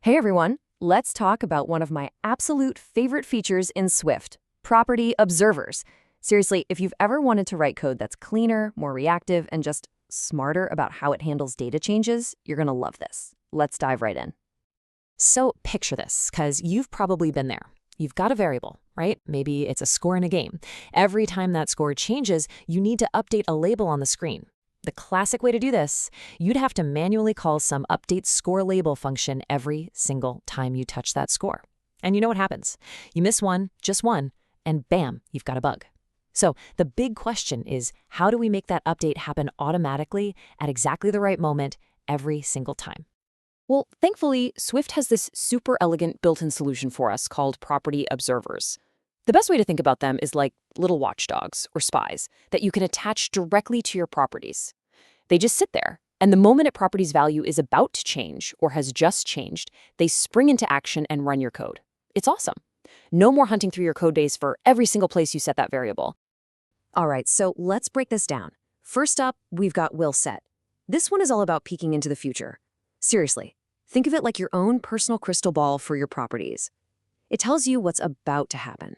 Hey everyone, let's talk about one of my absolute favorite features in Swift, property observers. Seriously, if you've ever wanted to write code that's cleaner, more reactive, and just smarter about how it handles data changes, you're gonna love this. Let's dive right in. So picture this, because you've probably been there. You've got a variable, right? Maybe it's a score in a game. Every time that score changes, you need to update a label on the screen. The classic way to do this, you'd have to manually call some update score label function every single time you touch that score. And you know what happens? You miss one, just one, and bam, you've got a bug. So the big question is, how do we make that update happen automatically at exactly the right moment every single time? Well, thankfully, Swift has this super elegant built-in solution for us called property observers. The best way to think about them is like little watchdogs or spies that you can attach directly to your properties. They just sit there, and the moment a property's value is about to change or has just changed, they spring into action and run your code. It's awesome. No more hunting through your code base for every single place you set that variable. All right, so let's break this down. First up, we've got willSet. This one is all about peeking into the future. Seriously, think of it like your own personal crystal ball for your properties. It tells you what's about to happen.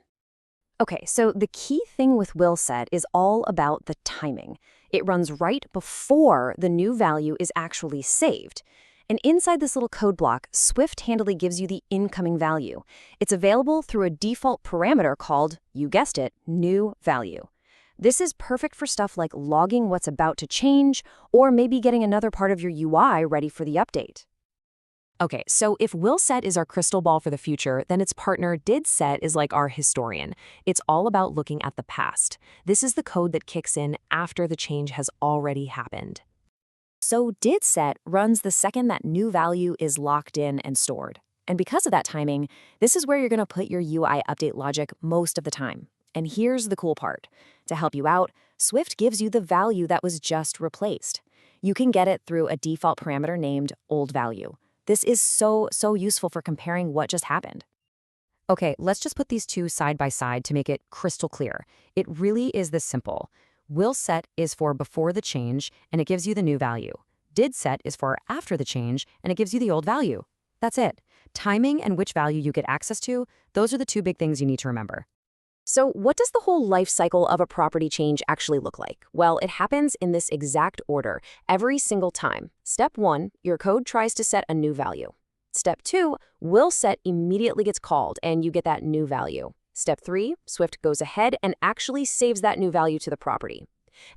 Okay, so the key thing with willSet is all about the timing. It runs right before the new value is actually saved. And inside this little code block, Swift handily gives you the incoming value. It's available through a default parameter called, you guessed it, newValue. This is perfect for stuff like logging what's about to change, or maybe getting another part of your UI ready for the update. Okay, so if willSet is our crystal ball for the future, then its partner didSet is like our historian. It's all about looking at the past. This is the code that kicks in after the change has already happened. So didSet runs the second that new value is locked in and stored. And because of that timing, this is where you're going to put your UI update logic most of the time. And here's the cool part. To help you out, Swift gives you the value that was just replaced. You can get it through a default parameter named oldValue. This is so useful for comparing what just happened. Okay, let's just put these two side by side to make it crystal clear. It really is this simple. willSet is for before the change, and it gives you the new value. didSet is for after the change, and it gives you the old value. That's it. Timing and which value you get access to, those are the two big things you need to remember. So what does the whole life cycle of a property change actually look like? Well, it happens in this exact order every single time. Step 1, your code tries to set a new value. Step 2, willSet immediately gets called and you get that new value. Step 3, Swift goes ahead and actually saves that new value to the property.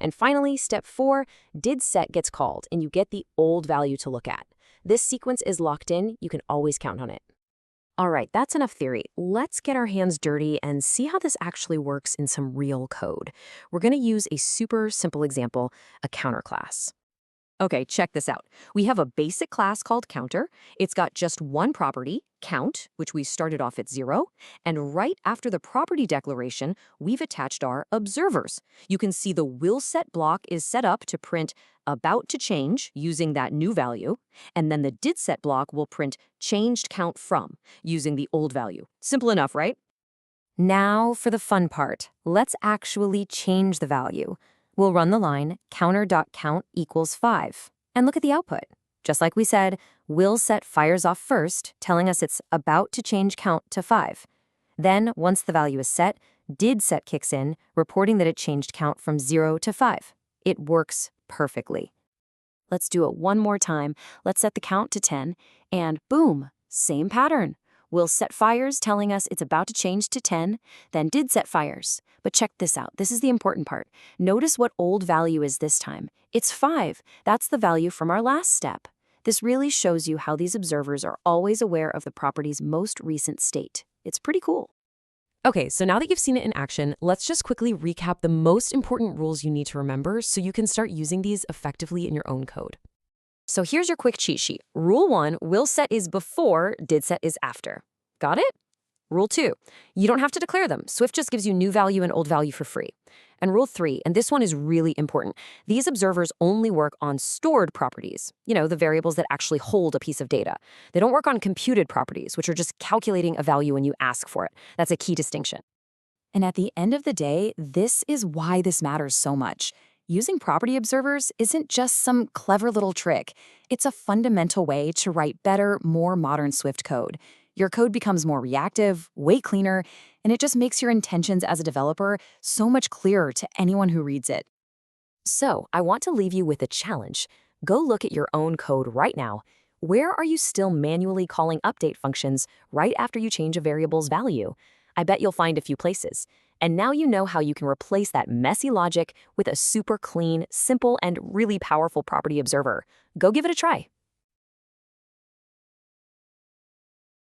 And finally, step 4, didSet gets called and you get the old value to look at. This sequence is locked in, you can always count on it. All right, that's enough theory. Let's get our hands dirty and see how this actually works in some real code. We're going to use a super simple example, a counter class. Okay, check this out. We have a basic class called counter. It's got just one property, count, which we started off at 0. And right after the property declaration, we've attached our observers. You can see the willSet block is set up to print about to change using that new value. And then the didSet block will print changed count from using the old value. Simple enough, right? Now for the fun part. Let's actually change the value. We'll run the line counter.count equals 5. And look at the output. Just like we said, willSet fires off first, telling us it's about to change count to 5. Then, once the value is set, didSet kicks in, reporting that it changed count from 0 to 5. It works perfectly. Let's do it one more time. Let's set the count to 10, and boom, same pattern. willSet fires, telling us it's about to change to 10, then didSet fires. But check this out. This is the important part. Notice what old value is this time. It's 5. That's the value from our last step. This really shows you how these observers are always aware of the property's most recent state. It's pretty cool. Okay, so now that you've seen it in action, let's just quickly recap the most important rules you need to remember so you can start using these effectively in your own code. So here's your quick cheat sheet. Rule 1, willSet is before, didSet is after. Got it? Rule 2, you don't have to declare them. Swift just gives you new value and old value for free. And rule 3, and this one is really important, these observers only work on stored properties, the variables that actually hold a piece of data. They don't work on computed properties, which are just calculating a value when you ask for it. That's a key distinction. And at the end of the day, this is why this matters so much. Using property observers isn't just some clever little trick. It's a fundamental way to write better, more modern Swift code. Your code becomes more reactive, way cleaner, and it just makes your intentions as a developer so much clearer to anyone who reads it. So, I want to leave you with a challenge. Go look at your own code right now. Where are you still manually calling update functions right after you change a variable's value? I bet you'll find a few places. And now you know how you can replace that messy logic with a super clean, simple, and really powerful property observer. Go give it a try.